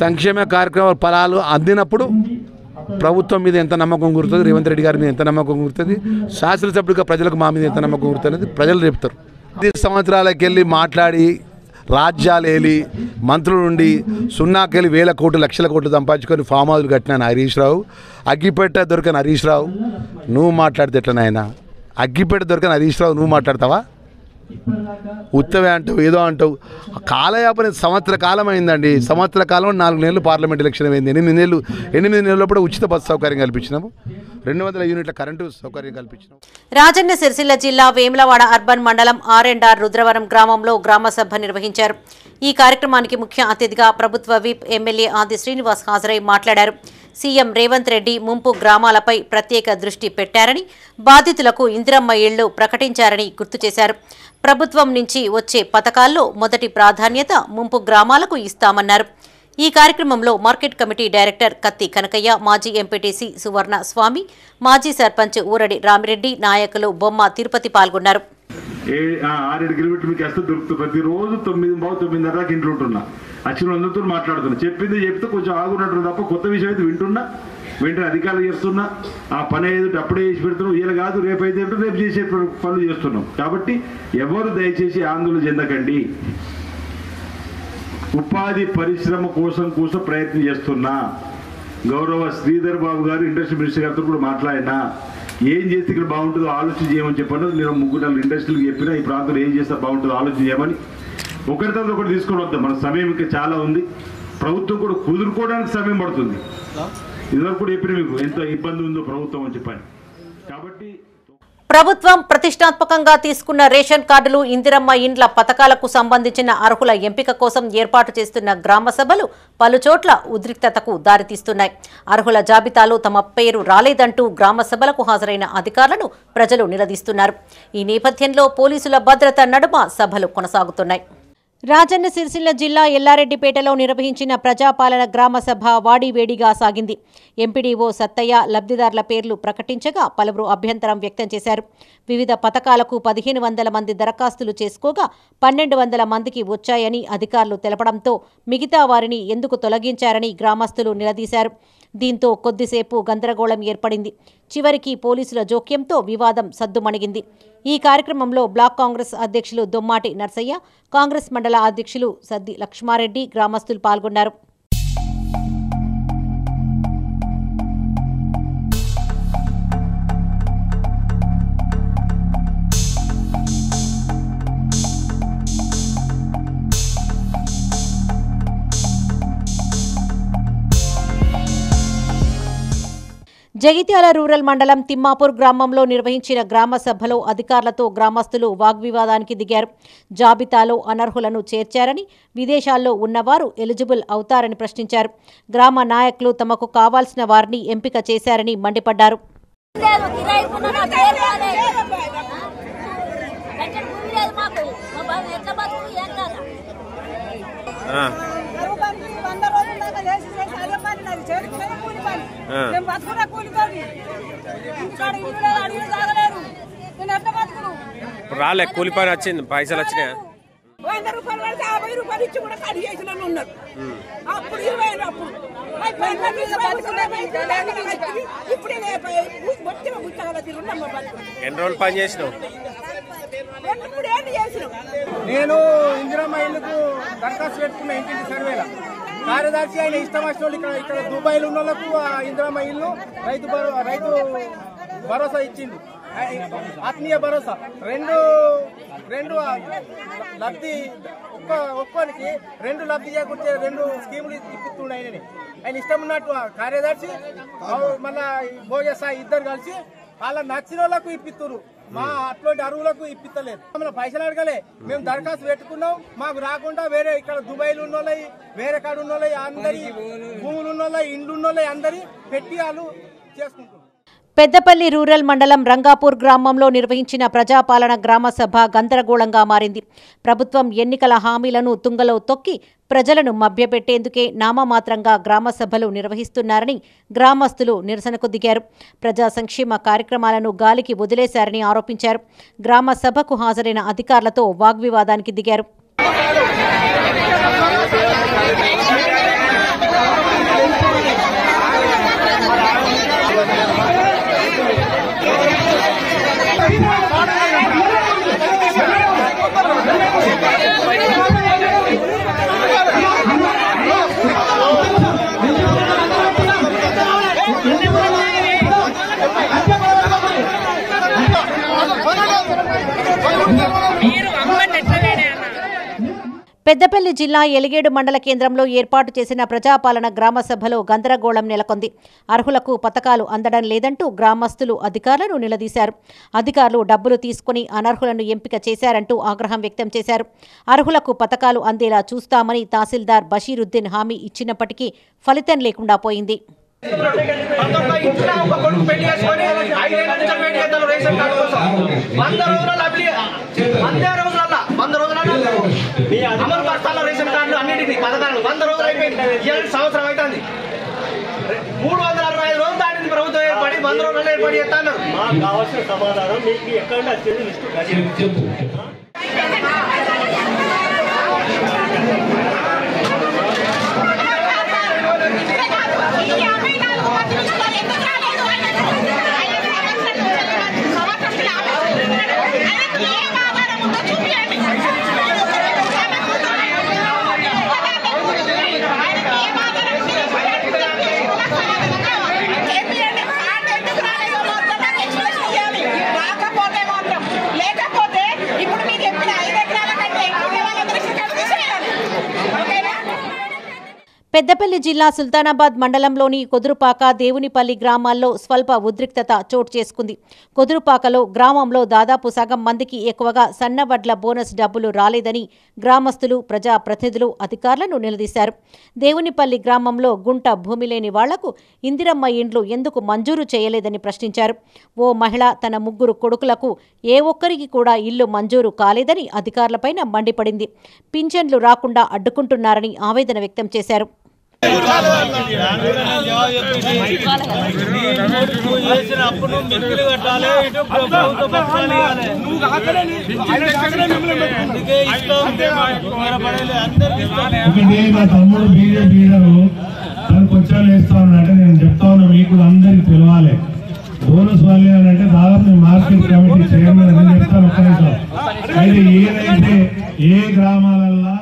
సంక్షేమ కార్యక్రమాల ఫలాలు అందినప్పుడు ప్రభుత్వం మీద ఎంత నమ్మకం కుదురుతుంది, రేవంత్ రెడ్డి గారి మీద ఎంత నమ్మకం కుదురుతుంది, శాసనసభ్యుడిగా ప్రజలకు మా మీద ఎంత నమ్మకం కుదురుతుంది ప్రజలు చెప్తారు. 10 సంవత్సరాలకు వెళ్ళి మాట్లాడి రాజ్యాలు వెళ్ళి మంత్రులు నుండి 0కెళ్ళి 1000 కోట్లు 1,00,000 కోట్లు సంపాదించుకొని ఫామ్ హౌస్లు కట్టినాను హరీష్ రావు. అగ్గిపెట్ట దొరకని హరీష్ రావు నువ్వు మాట్లాడితే ఎట్లా నాయన? అగ్గిపెట్ట దొరకని హరీష్ రావు నువ్వు మాట్లాడతావా? ఉత్తవే అంటావు ఏదో అంటావు. కాలయాపన సంవత్సర కాలం అయిందండి. సంవత్సర కాలం 4 నెలలు పార్లమెంట్ ఎలక్షన్ అయింది. 8 నెలల ఉచిత బస్సు సౌకర్యం కల్పించినాము. 200 యూనిట్ల కరెంటు సౌకర్యం కల్పించినాము. రాజన్న సిరిసిల్ల జిల్లా వేములవాడ అర్బన్ మండలం R&R రుద్రవరం గ్రామంలో గ్రామ సభ నిర్వహించారు. ఈ కార్యక్రమానికి ముఖ్య అతిథిగా ప్రభుత్వ విప్ ఎమ్మెల్యే ఆది శ్రీనివాస్ హాజరై మాట్లాడారు. సీఎం రేవంత్ రెడ్డి ముంపు గ్రామాలపై ప్రత్యేక దృష్టి పెట్టారని, బాధితులకు ఇందిరమ్మ ఇళ్లు ప్రకటించారని గుర్తు చేశారు. ప్రభుత్వం నుంచి వచ్చే పథకాల్లో మొదటి ప్రాధాన్యత ముంపు గ్రామాలకు ఇస్తామన్నారు. ఈ కార్యక్రమంలో మార్కెట్ కమిటీ డైరెక్టర్ కత్తి కనకయ్య, మాజీ ఎంపీటీసీ సువర్ణ స్వామి, మాజీ సర్పంచ్ ఊరడి రామిరెడ్డి, నాయకులు బొమ్మ తిరుపతి పాల్గొన్నారు. 6-7 కిలోమీటర్లు మీకు వస్తే దొరుకుతుంది. ప్రతిరోజు 9:30 దాకా ఇంట్లో ఉంటున్నా. వచ్చిన అందరితో మాట్లాడుతున్నా. చెప్తే కొంచెం ఆగున్నట్టు తప్ప కొత్త విషయం అయితే వెంటనే అధికారులు చేస్తున్నా. ఆ పని ఏదో అప్పుడే చేసి పెడుతున్నాం. ఇలా కాదు రేపు అయితే రేపు చేసే పనులు చేస్తున్నాం. కాబట్టి ఎవరు దయచేసి ఆందోళన చెందకండి. ఉపాధి పరిశ్రమ కోసం ప్రయత్నం చేస్తున్నా. గౌరవ శ్రీధర్ బాబు గారు ఇండస్ట్రీ మినిస్టర్ గారితో కూడా మాట్లాడినా. ఏం చేస్తే ఇక్కడ బాగుంటుందో ఆలోచన చేయమని చెప్పాను. నేను 3-4 ఇండస్ట్రీలకు చెప్పినా ఈ ప్రాంతంలో ఏం చేస్తే బాగుంటుందో ఆలోచన చేయమని. ఒకరి తర్వాత ఒకటి తీసుకొని వద్దాం. మన సమయం ఇంకా చాలా ఉంది. ప్రభుత్వం కూడా కుదురుకోవడానికి సమయం పడుతుంది. ఇదివరకు కూడా చెప్పిన మీకు ఎంత ఇబ్బంది ఉందో ప్రభుత్వం అని చెప్పాను. కాబట్టి ప్రభుత్వం ప్రతిష్టాత్మకంగా తీసుకున్న రేషన్ కార్డులు, ఇందిరమ్మ ఇండ్ల పథకాలకు సంబంధించిన అర్హుల ఎంపిక కోసం ఏర్పాటు చేస్తున్న గ్రామ సభలు పలుచోట్ల ఉద్రిక్తతకు దారితీస్తున్నాయి. అర్హుల జాబితాలో తమ పేరు రాలేదంటూ గ్రామ సభలకు హాజరైన అధికారులను ప్రజలు నిలదీస్తున్నారు. ఈ నేపథ్యంలో పోలీసుల భద్రత నడుమ సభలు కొనసాగుతున్నాయి. రాజన్న సిరిసిల్ల జిల్లా ఎల్లారెడ్డిపేటలో నిర్వహించిన ప్రజాపాలన గ్రామ సభ వాడివేడిగా సాగింది. ఎంపీడీఓ సత్తయ్య లబ్ధిదారుల పేర్లు ప్రకటించగా పలువురు అభ్యంతరం వ్యక్తం చేశారు. వివిధ పథకాలకు 1500 మంది దరఖాస్తులు చేసుకోగా 1200 మందికి వచ్చాయని అధికారులు తెలపడంతో మిగతా వారిని ఎందుకు తొలగించారని గ్రామస్తులు నిలదీశారు. దీంతో కొద్దిసేపు గందరగోళం ఏర్పడింది. చివరికి పోలీసుల జోక్యంతో వివాదం సద్దుమణిగింది. ఈ కార్యక్రమంలో బ్లాక్ కాంగ్రెస్ అధ్యక్షులు దొమ్మాటి నర్సయ్య, కాంగ్రెస్ మండల అధ్యక్షులు సద్ది లక్ష్మారెడ్డి, గ్రామస్తులు పాల్గొన్నారు. జగిత్యాల రూరల్ మండలం తిమ్మాపూర్ గ్రామంలో నిర్వహించిన గ్రామ సభలో అధికారులతో గ్రామస్తులు వాగ్వివాదానికి దిగారు. జాబితాలో అనర్హులను చేర్చారని, విదేశాల్లో ఉన్నవారు ఎలిజిబుల్ అవుతారని ప్రశ్నించారు. గ్రామ నాయకులు తమకు కావాల్సిన వారిని ఎంపిక చేశారని మండిపడ్డారు. రాలే కూలి పని వచ్చింది, పైసలు వచ్చినాయి. 100 రూపాయలు పడితే 50 రూపాయలు ఇచ్చి కూడా కడి చేసిన ఉన్నారు. అప్పుడు 20 అప్పుడు ఇప్పుడే ఎన్ని రోజులు పని చేసినావు? నేను ఇందిరమ్మ ఇల్లుకు దరఖాస్తు పెట్టుకున్న ఇంటింటి సర్వేలో కార్యదర్శి ఆయన ఇష్టం వచ్చిన వాళ్ళు ఇక్కడ దుబాయ్లో ఉన్న వాళ్ళకు ఇందిరమ్మ ఇల్లు రైతు భరోసా ఇచ్చిండు, ఆత్మీయ భరోసా. రెండు లబ్ధి ఒక్కోనికి 2 లబ్ధి చేయకుంటే 2 స్కీములు ఇప్పిస్తుండే ఆయన ఇష్టం ఉన్నట్టు కార్యదర్శి మళ్ళా భోజసాయి ఇద్దరు కలిసి వాళ్ళ నచ్చిన వాళ్ళకు ఇప్పిస్తున్నారు. మా అట్లాంటి అరువులకు ఇప్పిస్తలేదు. మన పైసలు అడగలే, మేము దరఖాస్తు పెట్టుకున్నాం, మాకు రాకుండా వేరే ఇక్కడ దుబాయ్లు ఉన్న వాళ్ళవి, వేరే కాడ ఉన్న వాళ్ళవి, అందరి భూములు ఉన్న వాళ్ళవి, ఇండ్లు ఉన్న వాళ్ళవి అందరి పెట్టి వాళ్ళు చేసుకుంటున్నారు. పెద్దపల్లి రూరల్ మండలం రంగాపూర్ గ్రామంలో నిర్వహించిన ప్రజాపాలన గ్రామ సభ గందరగోళంగా మారింది. ప్రభుత్వం ఎన్నికల హామీలను తుంగలో తొక్కి ప్రజలను మభ్యపెట్టేందుకే నామమాత్రంగా గ్రామ సభలు నిర్వహిస్తున్నారని గ్రామస్తులు నిరసనకు దిగారు. ప్రజా సంక్షేమ కార్యక్రమాలను గాలికి వదిలేశారని ఆరోపించారు. గ్రామ సభకు హాజరైన అధికారులతో వాగ్వివాదానికి దిగారు. మీరు పెద్దపల్లి జిల్లా ఎలిగేడు మండల కేంద్రంలో ఏర్పాటు చేసిన ప్రజాపాలన గ్రామ సభలో గందరగోళం నెలకొంది. అర్హులకు పథకాలు అందడం లేదంటూ గ్రామస్తులు అధికారులను నిలదీశారు. అధికారులు డబ్బులు తీసుకుని అనర్హులను ఎంపిక చేశారంటూ ఆగ్రహం వ్యక్తం చేశారు. అర్హులకు పథకాలు అందేలా చూస్తామని తహసీల్దార్ బషీరుద్దీన్ హామీ ఇచ్చినప్పటికీ ఫలితం లేకుండా పోయింది. సంవత్సరం అవుతుంది 365 రోజులు దాటింది ప్రభుత్వం ఏర్పడి 100 రోజులు ఏర్పడి చేస్తాను. మాకు కావాల్సిన సమాధానం మీకు ఎక్కడ వచ్చేది లిస్టు పెద్దపల్లి జిల్లా సుల్తానాబాద్ మండలంలోని కొదురుపాక దేవునిపల్లి గ్రామాల్లో స్వల్ప ఉద్రిక్తత చోటు చేసుకుంది. కొదురుపాకలో గ్రామంలో దాదాపు సగం మందికి ఎక్కువగా సన్నవడ్ల బోనస్ డబ్బులు రాలేదని గ్రామస్తులు ప్రజాప్రతినిధులు అధికారులను నిలదీశారు. దేవునిపల్లి గ్రామంలో గుంట భూమి లేని వాళ్లకు ఇందిరమ్మ ఇండ్లు ఎందుకు మంజూరు చేయలేదని ప్రశ్నించారు. ఓ మహిళ తన 3 కొడుకులకు ఏ ఒక్కరికి కూడా ఇల్లు మంజూరు కాలేదని అధికారులపైన మండిపడింది. పింఛన్లు రాకుండా అడ్డుకుంటున్నారని ఆవేదన వ్యక్తం చేశారు. మా తమ్ముడు బీజేపీ కొంచెం వేస్తా ఉన్నాడంటే నేను చెప్తా ఉన్నా, మీకు అందరికి తెలవాలి. బోనస్ వాళ్ళే అని అంటే దాదాపు మార్కెట్ కమిటీ చైర్మన్ అని చెప్తాను. ఒక్క నిమిషం. అయితే ఏదైతే ఏ గ్రామాలల్లో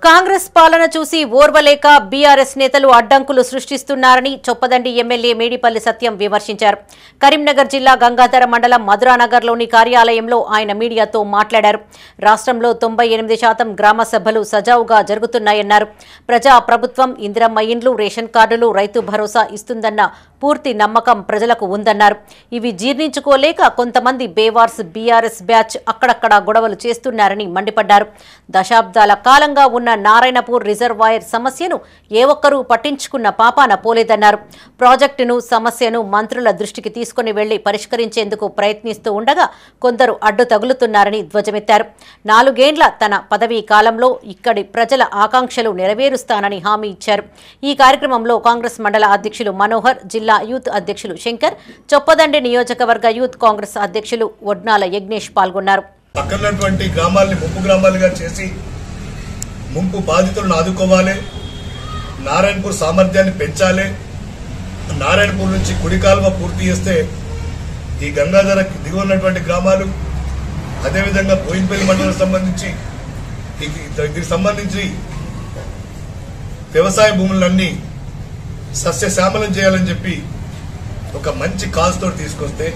కాంగ్రెస్ పాలన చూసి ఓర్వలేక బీఆర్ఎస్ నేతలు అడ్డంకులు సృష్టిస్తున్నారని చొప్పదండి ఎమ్మెల్యే మేడిపల్లి సత్యం విమర్శించారు. కరీంనగర్ జిల్లా గంగాధర మండలం మధురానగర్లోని కార్యాలయంలో ఆయన మీడియాతో మాట్లాడారు. రాష్ట్రంలో 98% గ్రామ సభలు సజావుగా జరుగుతున్నాయన్నారు. ప్రజా ప్రభుత్వం ఇందిరమ్మ ఇండ్లు, రేషన్ కార్డులు, రైతు భరోసా ఇస్తుందన్న పూర్తి నమ్మకం ప్రజలకు ఉందన్నారు. ఇవి జీర్ణించుకోలేక కొంతమంది బేవార్స్ బీఆర్ఎస్ బ్యాచ్ అక్కడక్కడ గొడవలు చేస్తున్నారని మండిపడ్డారు. దశాబ్దాల కాలంగా ఉన్న నారాయణపూర్ రిజర్వాయర్ సమస్యను ఏ ఒక్కరూ పట్టించుకున్న పాపాన పోలేదన్నారు. ప్రాజెక్టును సమస్యను మంత్రుల దృష్టికి తీసుకుని వెళ్లి పరిష్కరించేందుకు ప్రయత్నిస్తూ ఉండగా కొందరు అడ్డు తగులుతున్నారని ధ్వజమెత్తారు. 4 ఏళ్ల తన పదవీ కాలంలో ఇక్కడి ప్రజల ఆకాంక్షలు నెరవేరుస్తానని హామీ ఇచ్చారు. ఈ కార్యక్రమంలో కాంగ్రెస్ మండల అధ్యక్షులు మనోహర్, జిల్లా యూత్ అధ్యక్షులు శంకర్, చొప్పదండి నియోజకవర్గ యూత్ కాంగ్రెస్ అధ్యక్షులు వడ్నాల యజ్ఞేష్ పాల్గొన్నారు. పక్కనటువంటి గ్రామాల్ని ముంపు గ్రామాలుగా చేసి ముంపు బాధితులను ఆదుకోవాలి, నారాయణపూర్ సామర్థ్యాన్ని పెంచాలి. నారాయణపూర్ నుంచి కుడి కాలువ పూర్తి చేస్తే ఈ గంగాధరకి దిగు ఉన్నటువంటి గ్రామాలు, అదేవిధంగా బోయిన్పల్లి మండలం సంబంధించి దీనికి సంబంధించి వ్యవసాయ భూములన్నీ సస్యశ్యామలం చేయాలని చెప్పి ఒక మంచి కాజ్ తోటి తీసుకొస్తే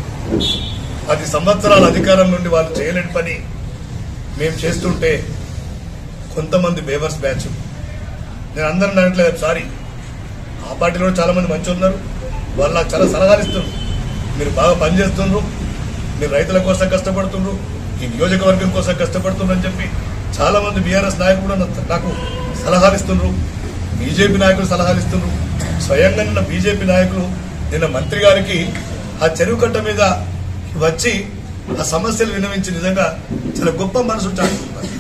10 సంవత్సరాల అధికారం నుండి వాళ్ళు చేయలేని పని మేము చేస్తుంటే కొంతమంది బేవర్స్ బ్యాచ్, నేను అందరిని అనట్లేదు, సారీ, ఆ పార్టీలో చాలా మంది మంచి ఉన్నారు, వాళ్ళు నాకు చాలా సలహాలు ఇస్తున్నారు. మీరు బాగా పనిచేస్తున్నారు, మీరు రైతుల కోసం కష్టపడుతున్నారు, ఈ నియోజకవర్గం కోసం కష్టపడుతున్నారు అని చెప్పి చాలా మంది బీఆర్ఎస్ నాయకులు కూడా నాకు సలహాలు ఇస్తున్నారు. బీజేపీ నాయకులు సలహాలు ఇస్తున్నారు. స్వయంగా నిన్న బీజేపీ నాయకులు నిన్న మంత్రి గారికి ఆ చెరువు కట్ట మీద వచ్చి ఆ సమస్యలు విన్నవించి నిజంగా చాలా గొప్ప మనసు చాటుతున్నారు.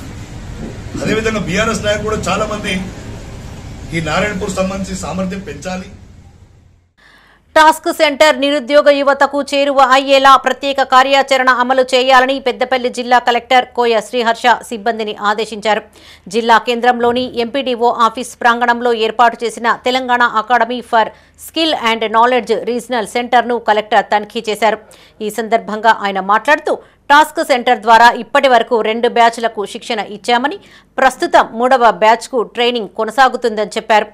అదేవిధంగా బీఆర్ఎస్ నాయకులు కూడా చాలా మంది ఈ నారాయణపూర్ సంబంధించి సామర్థ్యం పెంచాలి. టాస్క్ సెంటర్ నిరుద్యోగ యువతకు చేరువ అయ్యేలా ప్రత్యేక కార్యాచరణ అమలు చేయాలని పెద్దపల్లి జిల్లా కలెక్టర్ కోయ శ్రీహర్ష సిబ్బందిని ఆదేశించారు. జిల్లా కేంద్రంలోని ఎంపీడీఓ ఆఫీస్ ప్రాంగణంలో ఏర్పాటు చేసిన Telangana academy for skill and knowledge regional సెంటర్ను కలెక్టర్ తనిఖీ చేశారు. ఈ సందర్భంగా ఆయన మాట్లాడుతూ టాస్క్ సెంటర్ ద్వారా ఇప్పటి వరకు 2 బ్యాచ్లకు శిక్షణ ఇచ్చామని, ప్రస్తుతం 3వ బ్యాచ్కు ట్రైనింగ్ కొనసాగుతుందని చెప్పారు.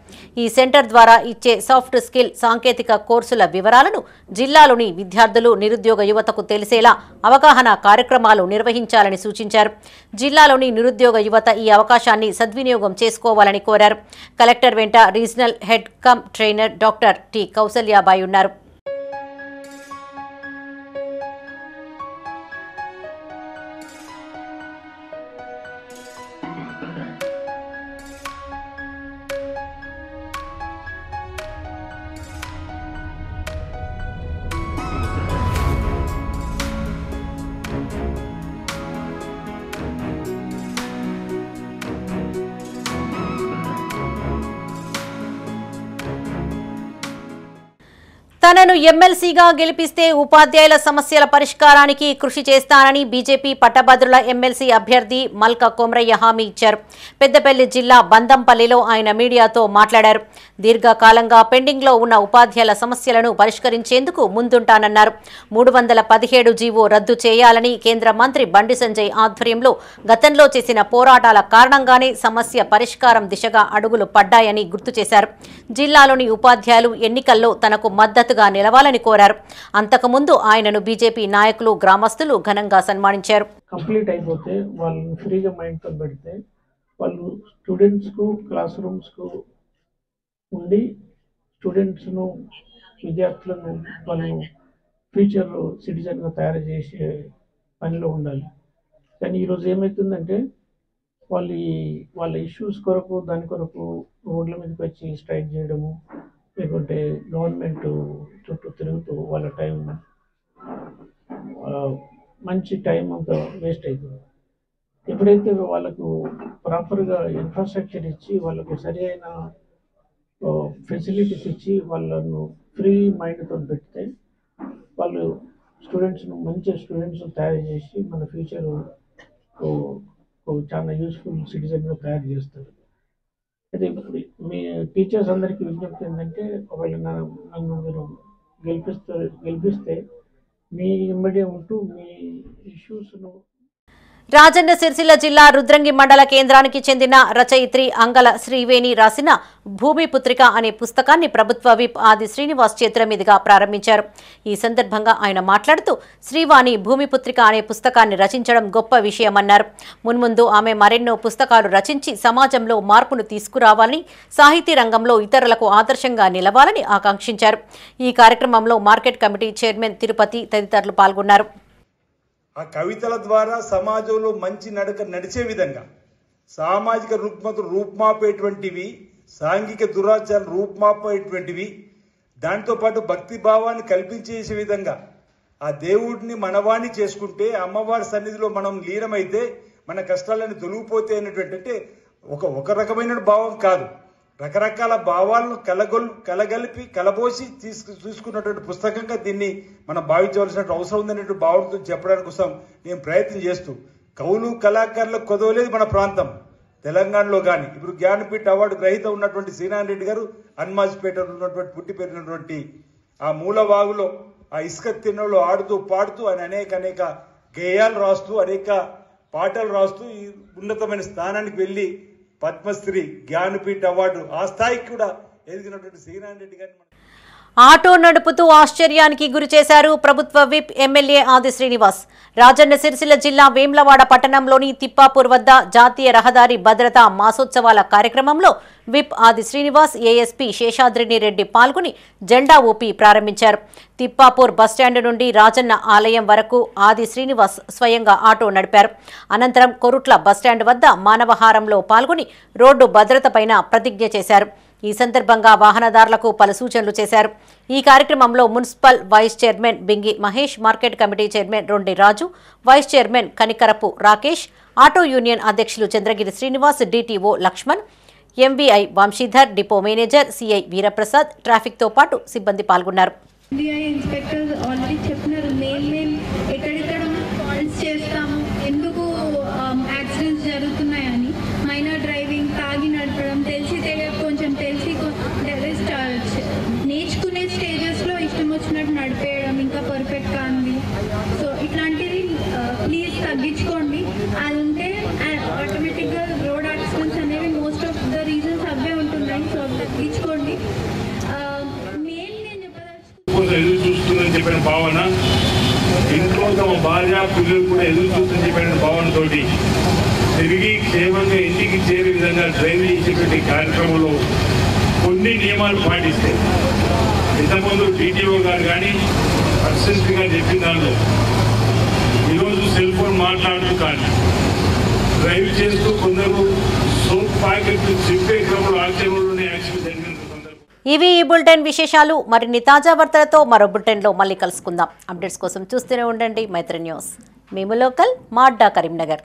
ఈ సెంటర్ ద్వారా ఇచ్చే సాఫ్ట్ స్కిల్ సాంకేతిక కోర్సుల వివరాలను జిల్లాలోని విద్యార్థులు, నిరుద్యోగ యువతకు తెలిసేలా అవగాహన కార్యక్రమాలు నిర్వహించాలని సూచించారు. జిల్లాలోని నిరుద్యోగ యువత ఈ అవకాశాన్ని సద్వినియోగం చేసుకోవాలని కోరారు. కలెక్టర్ వెంట regional head cum trainer doctor T Kousalyabai ఉన్నారు. తనను ఎమ్మెల్సీగా గెలిపిస్తే ఉపాధ్యాయుల సమస్యల పరిష్కారానికి కృషి చేస్తానని బీజేపీ పట్టభద్రుల ఎమ్మెల్సీ అభ్యర్థి మల్క కొమరయ్య హామీ ఇచ్చారు. పెద్దపల్లి జిల్లా బందంపల్లిలో ఆయన మీడియాతో మాట్లాడారు. దీర్ఘకాలంగా పెండింగ్లో ఉన్న ఉపాధ్యాయుల సమస్యలను పరిష్కరించేందుకు ముందుంటానన్నారు. 317 జీవో రద్దు చేయాలని కేంద్ర మంత్రి బండి సంజయ్ ఆధ్వర్యంలో గతంలో చేసిన పోరాటాల కారణంగానే సమస్య పరిష్కారం దిశగా అడుగులు పడ్డాయని గుర్తు చేశారు. జిల్లాలోని ఉపాధ్యాయులు ఎన్నికల్లో తనకు మద్దతుగా నిలవాలని కోరారు. అంతకుముందు ఆయనను బీజేపీ నాయకులు, గ్రామస్తులు ఘనంగా సన్మానించారు. కంప్లీట్ అయిపోతే వాళ్ళని ఫ్రీగా మైండ్తో పెడితే వాళ్ళు స్టూడెంట్స్కు, క్లాస్ రూమ్స్కు ఉండి స్టూడెంట్స్ను, విద్యార్థులను వాళ్ళు ఫ్యూచర్ సిటిజన్గా తయారు చేసే పనిలో ఉండాలి. కానీ ఈరోజు ఏమవుతుందంటే వాళ్ళ ఇష్యూస్ కొరకు, దాని కొరకు రోడ్ల మీదకి వచ్చి స్ట్రైక్ చేయడము, లేకుంటే గవర్నమెంట్ చుట్టూ తిరుగుతూ వాళ్ళ టైం, మంచి టైం అంతా వేస్ట్ అవుతుంది. ఎప్పుడైతే వాళ్ళకు ప్రాపర్గా ఇన్ఫ్రాస్ట్రక్చర్ ఇచ్చి, వాళ్ళకు సరి అయిన ఫెసిలిటీస్ ఇచ్చి వాళ్ళను ఫ్రీ మైండ్తో పెడితే వాళ్ళు స్టూడెంట్స్ను, మంచి స్టూడెంట్స్ను తయారు చేసి మన ఫ్యూచర్ చాలా యూస్ఫుల్ సిటిజన్గా తయారు చేస్తారు. అయితే మీ టీచర్స్ అందరికీ విజ్ఞప్తి ఏంటంటే, ఒకవేళ నన్ను మీరు గెలిపిస్తే మీ వెంబడే ఉంటూ మీ ఇష్యూస్ను. రాజన్న సిరిసిల్ల జిల్లా రుద్రంగి మండల కేంద్రానికి చెందిన రచయిత్రి అంగల శ్రీవేణి రాసిన భూమిపుత్రిక అనే పుస్తకాన్ని ప్రభుత్వ విప్ ఆది శ్రీనివాస్ చేతుల మీదుగా ప్రారంభించారు. ఈ సందర్భంగా ఆయన మాట్లాడుతూ, శ్రీవాణి భూమిపుత్రిక అనే పుస్తకాన్ని రచించడం గొప్ప విషయమన్నారు. మున్ముందు ఆమె మరెన్నో పుస్తకాలు రచించి సమాజంలో మార్పును తీసుకురావాలని, సాహితీ రంగంలో ఇతరులకు ఆదర్శంగా నిలవాలని ఆకాంక్షించారు. ఈ కార్యక్రమంలో మార్కెట్ కమిటీ చైర్మన్ తిరుపతి తదితరులు పాల్గొన్నారు. ఆ కవితల ద్వారా సమాజంలో మంచి నడక నడిచే విధంగా, సామాజిక రుగ్మతలు రూపుమాపేటువంటివి, సాంఘిక దురాచారం రూపుమాపేటువంటివి, దాంతోపాటు భక్తి భావాన్ని కల్పించేసే విధంగా ఆ దేవుడిని మనవాణి చేసుకుంటే, అమ్మవారి సన్నిధిలో మనం లీనమైతే మన కష్టాలన్నీ తొలగిపోతే అనేటువంటి, అంటే ఒక రకమైన భావం కాదు, రకరకాల భావాలను కలగలిపి కలబోసి తీసుకున్నటువంటి పుస్తకంగా దీన్ని మనం భావించవలసిన అవసరం ఉందనేటువంటి భావంతో చెప్పడానికి కోసం నేను ప్రయత్నం చేస్తూ, కవులు కళాకారులకు కొదవలేదు మన ప్రాంతం తెలంగాణలో కానీ. ఇప్పుడు జ్ఞానపీఠ అవార్డు గ్రహీత ఉన్నటువంటి శ్రీనారాయణ రెడ్డి గారు అన్మాజ్పేటలో ఉన్నటువంటి పుట్టి పెరిగినటువంటి ఆ మూలవాగులో ఆ ఇసుక తిన్నలో ఆడుతూ పాడుతూ ఆయన అనేక గేయాలు రాస్తూ, అనేక పాటలు రాస్తూ ఈ ఉన్నతమైన స్థానానికి వెళ్ళి పద్మశ్రీ, జ్ఞానపీఠ అవార్డు ఆ స్థాయికి కూడా ఎదిగినటువంటి శ్రీనారాయణ రెడ్డి గారిని ఆటో నడుపుతూ ఆశ్చర్యానికి గురి చేశారు ప్రభుత్వ విప్ ఎమ్మెల్యే ఆది శ్రీనివాస్. రాజన్న సిరిసిల్ల జిల్లా వేమ్లవాడ పట్టణంలోని తిప్పాపూర్ వద్ద జాతీయ రహదారి భద్రతా మాసోత్సవాల కార్యక్రమంలో విప్ ఆది శ్రీనివాస్, ఏఎస్పీ శేషాద్రిని రెడ్డి పాల్గొని జెండా ఊపి ప్రారంభించారు. తిప్పాపూర్ బస్టాండ్ నుండి రాజన్న ఆలయం వరకు ఆది శ్రీనివాస్ స్వయంగా ఆటో నడిపారు. అనంతరం కొరుట్ల బస్టాండ్ వద్ద మానవహారంలో పాల్గొని రోడ్డు భద్రతపైన ప్రతిజ్ఞ చేశారు. ఈ సందర్భంగా వాహనదారులకు పలు సూచనలు చేశారు. ఈ కార్యక్రమంలో municipal vice chairman Bingi Mahesh, market committee chairman Rondi Raju, vice chairman Kanikarapu Rakesh, auto union అధ్యక్షులు Chandragiri Srinivas, DTO Laxman, MVI Vamshidhar, depot manager CI Veeraprasad, ట్రాఫిక్తో పాటు సిబ్బంది పాల్గొన్నారు. నడిపేయడం ఇంకా పర్ఫెక్ట్ కానిది, సో ఇట్లాంటివి తగ్గించుకోండి. అది ఉంటే ఆటోమేటిక్గా రోడ్ యాక్సిడెంట్స్ అనేవి మోస్ట్ ఆఫ్ ద రీజన్స్ అవే ఉంటున్నాయి. సో తగ్గించుకోండి. మెయిన్ నేను చెప్పదలుచుకున్నాను, ఎదురు చూస్తుందని చెప్పిన భావన, ఇంట్లో తమ భార్య పిల్లలు కూడా ఎదురు చూస్తుందని చెప్పిన భావనతో తిరిగి క్షేమంగా ఇంటికి చేరే విధంగా డ్రైవింగ్ ఇచ్చేటువంటి కార్యక్రమంలో కొన్ని నియమాలు పాటిస్తే, ఇంతకుముందు DTO గారు కానీ అసిస్టెంట్ గారు చెప్పిన దానిలో ఈరోజు సెల్ ఫోన్ మాట్లాడుతూ కానీ డ్రైవ్ చేస్తూ కొందరు సోప్ ప్యాకెట్ చెప్పే క్రమంలో ఆచరణలోనే యాక్సిడెంట్ జరిగిన ఇవి ఈ బులెటిన్ విశేషాలు. మరిన్ని తాజా వార్తలతో మరో బులెటిన్లో మళ్ళీ కలుసుకుందాం. అప్డేట్స్ కోసం చూస్తూనే ఉండండి మైత్రి న్యూస్. మేము లోకల్, మా అడ్డా కరీంనగర్.